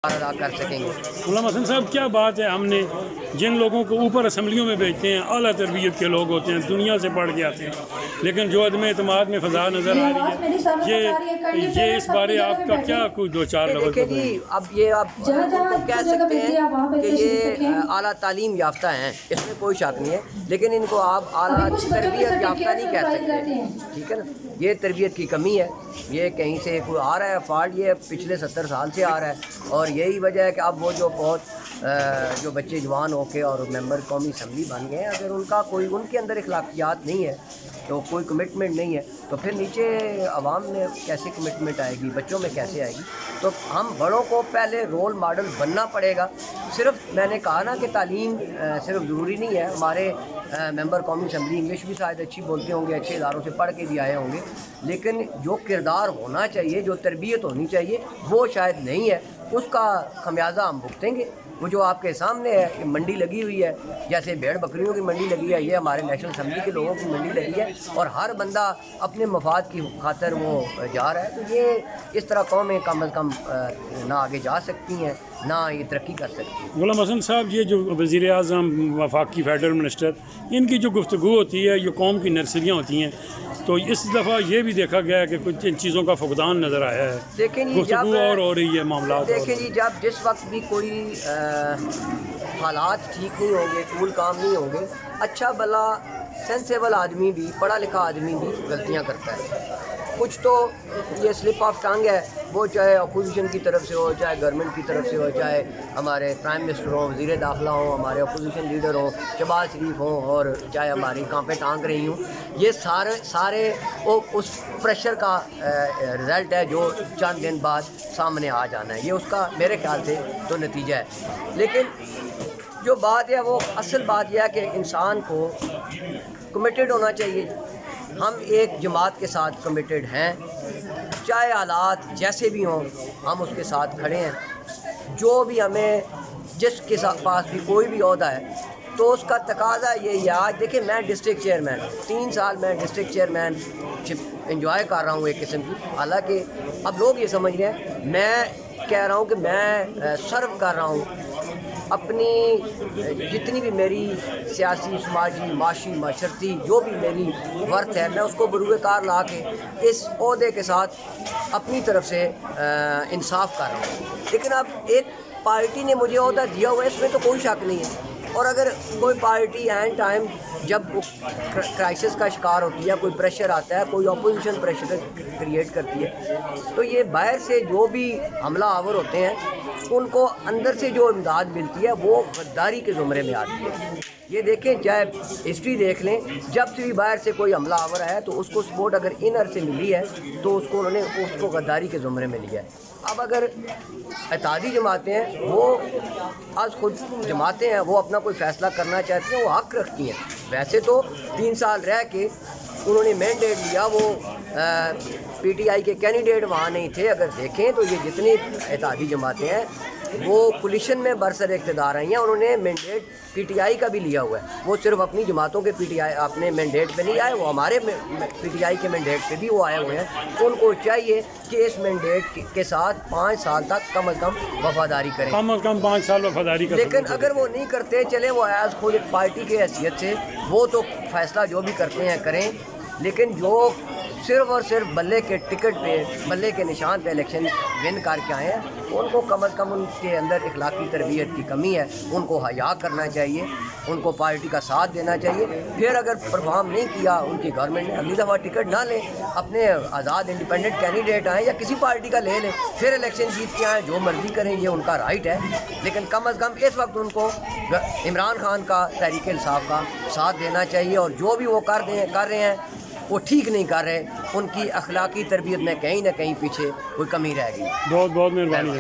ادا کر سکیں گے۔ غلام حسن صاحب، کیا بات ہے، ہم نے جن لوگوں کو اوپر اسمبلیوں میں بھیجتے ہیں اعلیٰ تربیت کے لوگ ہوتے ہیں، دنیا سے پڑھ کے آتے ہیں، لیکن جو عدم اعتماد میں فضا نظر آ رہی ہے، یہ اس بارے آپ کا کیا کوئی دو چار لفظ دیکھیں جی، اب یہ آپ ان کو کہہ سکتے ہیں کہ یہ اعلیٰ تعلیم یافتہ ہیں، اس میں کوئی شک نہیں ہے، لیکن ان کو آپ اعلیٰ تربیت یافتہ نہیں کہہ سکتے، ٹھیک ہے نا۔ یہ تربیت کی کمی ہے، یہ کہیں سے کوئی آ رہا ہے فالٹ، یہ پچھلے 70 سال سے آ رہا ہے، اور یہی وجہ ہے کہ اب وہ جو جو بچے جوان ہو کے اور ممبر قومی اسمبلی بن گئے ہیں، اگر ان کا کوئی ان کے اندر اخلاقیات نہیں ہے تو کوئی کمٹمنٹ نہیں ہے، تو پھر نیچے عوام میں کیسے کمٹمنٹ آئے گی، بچوں میں کیسے آئے گی؟ تو ہم بڑوں کو پہلے رول ماڈل بننا پڑے گا۔ صرف میں نے کہا نا کہ تعلیم صرف ضروری نہیں ہے، ہمارے ممبر قومی اسمبلی انگلش بھی شاید اچھی بولتے ہوں گے، اچھے اداروں سے پڑھ کے بھی آئے ہوں گے، لیکن جو کردار ہونا چاہیے، جو تربیت ہونی چاہیے، وہ شاید نہیں ہے، اس کا خمیازہ ہم بھگتیں گے۔ وہ جو آپ کے سامنے ہے کہ منڈی لگی ہوئی ہے، جیسے بھیڑ بکریوں کی منڈی لگی ہے، یہ ہمارے نیشنل اسمبلی کے لوگوں کی منڈی لگی ہے، اور ہر بندہ اپنے مفاد کی خاطر وہ جا رہا ہے، تو یہ اس طرح قومیں کم از کم نہ آگے جا سکتی ہیں، نہ یہ ترقی کر سکتی ہیں۔ غلام حسن صاحب، یہ جو وزیر اعظم، وفاقی فیڈرل منسٹر، ان کی جو گفتگو ہوتی ہے، یہ قوم کی نرسریاں ہوتی ہیں، تو اس دفعہ یہ بھی دیکھا گیا ہے کہ کچھ ان چیزوں کا فقدان نظر آیا ہے، دیکھیں جی، گفتگو اور ہو رہی ہے، معاملات دیکھیں جی، جب جس وقت بھی کوئی حالات ٹھیک نہیں ہوں گے، ٹول کام نہیں ہوں گے، اچھا بھلا سینسیبل آدمی بھی، پڑھا لکھا آدمی بھی غلطیاں کرتا ہے۔ کچھ تو یہ سلپ آف ٹنگ ہے، وہ چاہے اپوزیشن کی طرف سے ہو، چاہے گورنمنٹ کی طرف سے ہو، چاہے ہمارے پرائم منسٹر ہوں، وزیر داخلہ ہوں، ہمارے اپوزیشن لیڈر ہوں، شہباز شریف ہوں، اور چاہے ہماری کانپیں ٹانگ رہی ہوں، یہ سارے اس پریشر کا رزلٹ ہے جو چند دن بعد سامنے آ جانا ہے، یہ اس کا میرے خیال سے تو نتیجہ ہے۔ لیکن جو بات ہے، وہ اصل بات یہ ہے کہ انسان کو کمیٹڈ ہونا چاہیے۔ ہم ایک جماعت کے ساتھ کمیٹڈ ہیں، چاہے حالات جیسے بھی ہوں، ہم اس کے ساتھ کھڑے ہیں۔ جو بھی ہمیں جس کے پاس بھی کوئی بھی عہدہ ہے، تو اس کا تقاضا یہی ہے۔ آج دیکھیں، میں ڈسٹرکٹ چیئرمین، 3 سال میں ڈسٹرکٹ چیئرمین شپ انجوائے کر رہا ہوں ایک قسم کی، حالانکہ اب لوگ یہ سمجھ رہے ہیں، میں کہہ رہا ہوں کہ میں سرو کر رہا ہوں اپنی جتنی بھی میری سیاسی، سماجی، معاشی، معاشرتی جو بھی میری ورتھ ہے، میں اس کو بروئے کار لا کے اس عہدے کے ساتھ اپنی طرف سے انصاف کر رہا ہوں۔ لیکن اب ایک پارٹی نے مجھے عہدہ دیا ہوا ہے، اس میں تو کوئی شک نہیں ہے، اور اگر کوئی پارٹی اینڈ ٹائم جب کرائسس کا شکار ہوتی ہے، کوئی پریشر آتا ہے، کوئی اپوزیشن پریشر کریٹ کرتی ہے، تو یہ باہر سے جو بھی حملہ آور ہوتے ہیں، ان کو اندر سے جو امداد ملتی ہے وہ غداری کے زمرے میں آتی ہے۔ یہ دیکھیں، چاہے ہسٹری دیکھ لیں، جب سے بھی باہر سے کوئی حملہ آور ہے تو اس کو سپورٹ اگر انر سے ملی ہے تو انہوں نے اس کو غداری کے زمرے میں لیا ہے۔ اب اگر اتحادی جماعتیں ہیں، وہ آج خود جماعتیں ہیں، وہ اپنا کوئی فیصلہ کرنا چاہتی ہیں، وہ حق رکھتی ہیں۔ ویسے تو 3 سال رہ کے انہوں نے مینڈیٹ لیا، وہ پی ٹی آئی کے کینڈیڈیٹ وہاں نہیں تھے۔ اگر دیکھیں تو یہ جتنی اتحادی جماعتیں ہیں، وہ کولیشن میں برسر اقتدار آئی ہیں، انہوں نے مینڈیٹ پی ٹی آئی کا بھی لیا ہوا ہے۔ وہ صرف اپنی جماعتوں کے پی ٹی آئی اپنے مینڈیٹ پہ نہیں آئے، وہ ہمارے پی ٹی آئی کے مینڈیٹ پہ بھی وہ آئے ہوئے ہیں۔ ان کو چاہیے کہ اس مینڈیٹ کے ساتھ 5 سال تک کم از کم وفاداری کریں، کم از کم 5 سال وفاداری کریں۔ لیکن اگر وہ نہیں کرتے، چلیں وہ ایز خود ایک پارٹی کے حیثیت سے وہ تو فیصلہ جو بھی کرتے ہیں کریں، لیکن جو صرف اور صرف بلے کے ٹکٹ پہ، بلے کے نشان پہ الیکشن ون کر کے آئے ہیں، ان کو کم از کم ان کے اندر اخلاقی تربیت کی کمی ہے، ان کو حیا کرنا چاہیے، ان کو پارٹی کا ساتھ دینا چاہیے۔ پھر اگر پرفارم نہیں کیا ان کی گورنمنٹ نے، اگلی دفعہ ٹکٹ نہ لیں، اپنے آزاد انڈیپینڈنٹ کینڈیڈیٹ آئیں یا کسی پارٹی کا لے لیں، پھر الیکشن جیت کے آئیں، جو مرضی کریں، یہ ان کا رائٹ ہے، لیکن کم از کم اس وقت ان کو عمران خان کا تحریک انصاف کا ساتھ دینا چاہیے، اور جو بھی وہ کر رہے ہیں وہ ٹھیک نہیں کر رہے، ان کی اخلاقی تربیت میں کہیں نہ کہیں پیچھے کوئی کمی رہ گئی۔ بہت بہت مہربانی۔